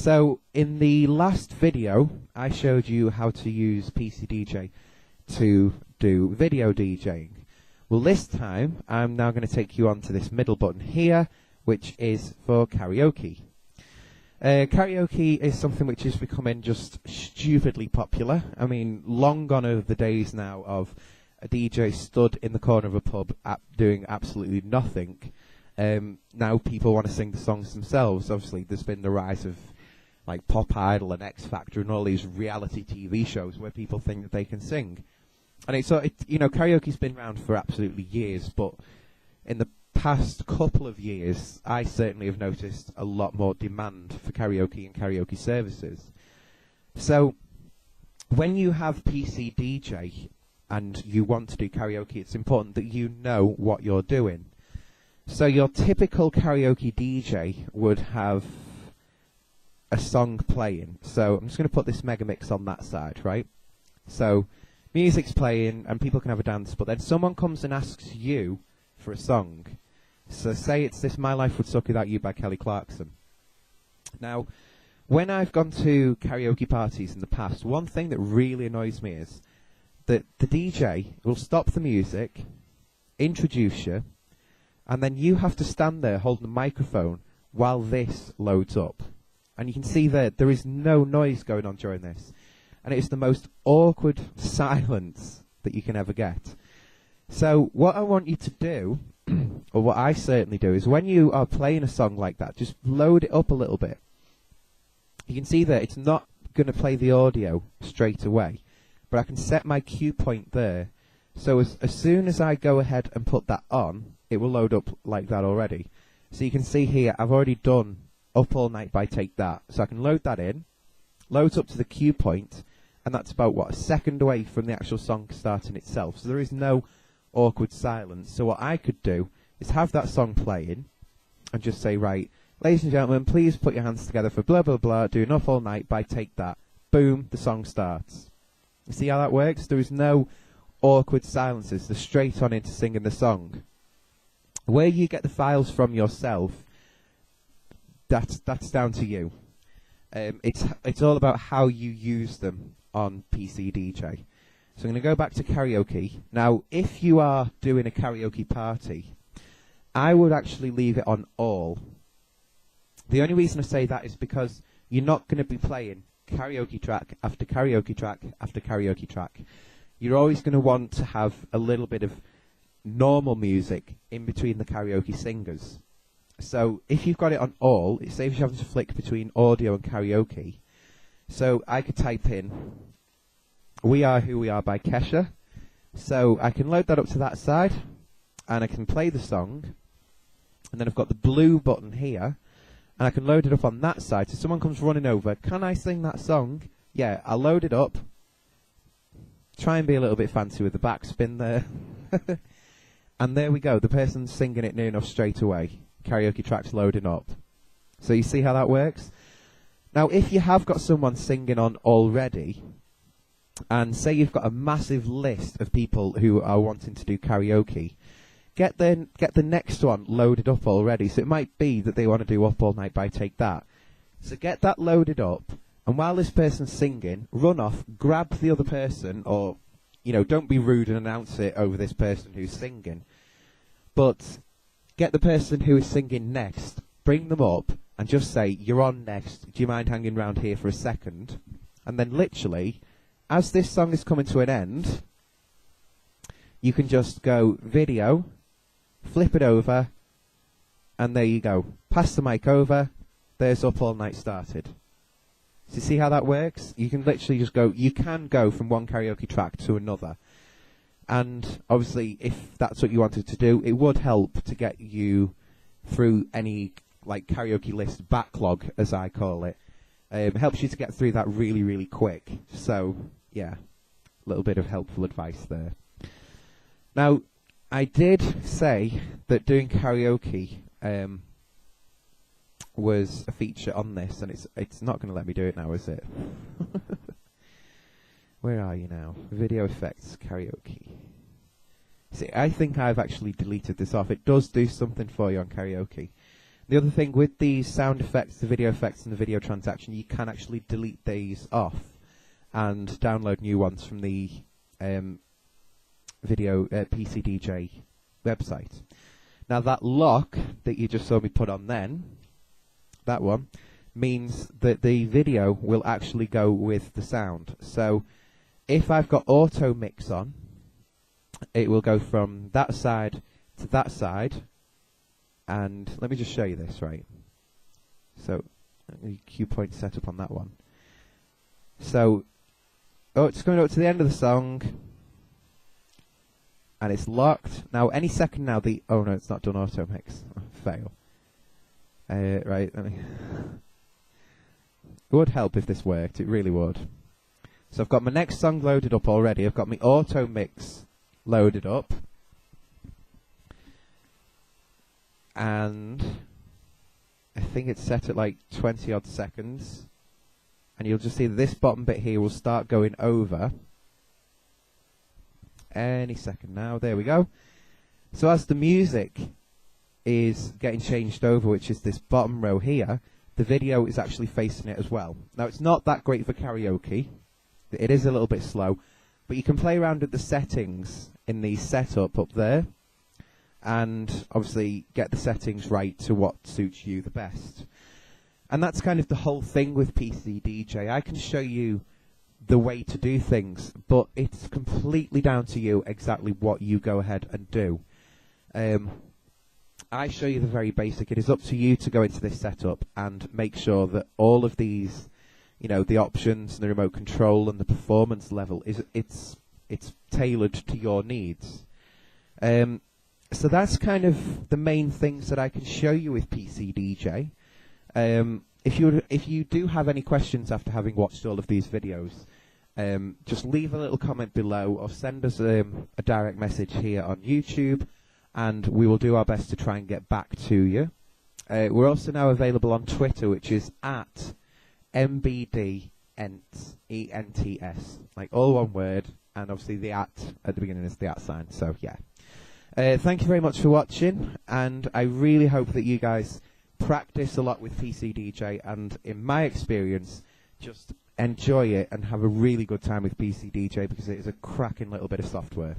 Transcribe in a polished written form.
So in the last video, I showed you how to use PCDJ to do video DJing. Well, this time, I'm now going to take you on to this middle button here, which is for karaoke. Karaoke is something which is becoming just stupidly popular. I mean, long gone are the days now of a DJ stood in the corner of a pub doing absolutely nothing. Now people want to sing the songs themselves. Obviously, there's been the rise of like Pop Idol and X Factor and all these reality TV shows where people think that they can sing. And karaoke's been around for absolutely years, but in the past couple of years, I certainly have noticed a lot more demand for karaoke and karaoke services. So, when you have PCDJ and you want to do karaoke, it's important that you know what you're doing. So your typical karaoke DJ would have a song playing. So I'm just going to put this mega mix on that side, right? So music's playing and people can have a dance, but then someone comes and asks you for a song. So say it's this My Life Would Suck Without You by Kelly Clarkson. Now, when I've gone to karaoke parties in the past, one thing that really annoys me is that the DJ will stop the music, introduce you, and then you have to stand there holding the microphone while this loads up. And you can see that there is no noise going on during this. And it is the most awkward silence that you can ever get. So what I want you to do, or what I certainly do, is when you are playing a song like that, just load it up a little bit. You can see that it's not going to play the audio straight away, but I can set my cue point there. So as soon as I go ahead and put that on, it will load up like that already. So you can see here, I've already done Up All Night by Take That. So I can load that in, loads up to the cue point, and that's about, a second away from the actual song starting itself. So there is no awkward silence. So what I could do is have that song playing and just say, right, ladies and gentlemen, please put your hands together for blah, blah, blah, doing Up All Night by Take That. Boom, the song starts. You see how that works? There is no awkward silences. They're straight on into singing the song. Where you get the files from yourself, that's down to you. It's all about how you use them on PCDJ. So I'm going to go back to karaoke. Now, if you are doing a karaoke party, I would actually leave it on all. The only reason I say that is because you're not going to be playing karaoke track after karaoke track after karaoke track. You're always going to want to have a little bit of normal music in between the karaoke singers. So if you've got it on all, it saves you having to flick between audio and karaoke. So I could type in We Are Who We Are by Kesha. So I can load that up to that side, and I can play the song. And then I've got the blue button here, and I can load it up on that side. So someone comes running over, can I sing that song? Yeah, I'll load it up. Try and be a little bit fancy with the backspin there. And there we go, the person's singing it near enough straight away. Karaoke track's loading up. So you see how that works? Now, if you have got someone singing on already, and say you've got a massive list of people who are wanting to do karaoke, get the next one loaded up already. So it might be that they want to do Up All Night by Take That. So get that loaded up, and while this person's singing, run off, grab the other person, or don't be rude and announce it over this person who's singing. But get the person who is singing next, bring them up, and just say, you're on next, do you mind hanging around here for a second? And then literally, as this song is coming to an end, you can just go video, flip it over, and there you go. Pass the mic over, there's Up All Night started. So you see how that works? You can literally just go, you can go from one karaoke track to another. And obviously, if that's what you wanted to do, it would help to get you through any karaoke list backlog, as I call it. Helps you to get through that really, really quick. So, yeah, a little bit of helpful advice there. Now, I did say that doing karaoke was a feature on this, and it's not going to let me do it now, is it? Where are you now? Video effects, karaoke. See, I think I've actually deleted this off. It does do something for you on karaoke. The other thing with these sound effects, the video effects and the video transaction, you can actually delete these off and download new ones from the video PCDJ website. Now that lock that you just saw me put on then, that one, means that the video will actually go with the sound. So if I've got auto mix on, it will go from that side to that side. And let me just show you this, right? So, cue point set up on that one. So, it's going up to the end of the song, and it's locked. Now, any second now, oh no, it's not done auto mix. Fail. Right, let me. It would help if this worked, it really would. So I've got my next song loaded up already. I've got my auto mix loaded up. And I think it's set at like 20 odd seconds. And you'll just see that this bottom bit here will start going over. Any second now, there we go. So as the music is getting changed over, which is this bottom row here, the video is actually facing it as well. Now it's not that great for karaoke. It is a little bit slow. But you can play around with the settings in the setup up there. And obviously get the settings right to what suits you the best. And that's kind of the whole thing with PCDJ. I can show you the way to do things, but it's completely down to you exactly what you go ahead and do. I show you the very basic. It is up to you to go into this setup and make sure that all of these, you know, the options and the remote control and the performance level, it's tailored to your needs. So that's kind of the main things that I can show you with PCDJ. If you do have any questions after having watched all of these videos, just leave a little comment below or send us a direct message here on YouTube, and we will do our best to try and get back to you. We're also now available on Twitter, which is at MBD ENTS, like all one word, and obviously the at the beginning is the @ sign, so yeah. Thank you very much for watching, and I really hope that you guys practice a lot with PCDJ, and in my experience, just enjoy it and have a really good time with PCDJ, because it is a cracking little bit of software.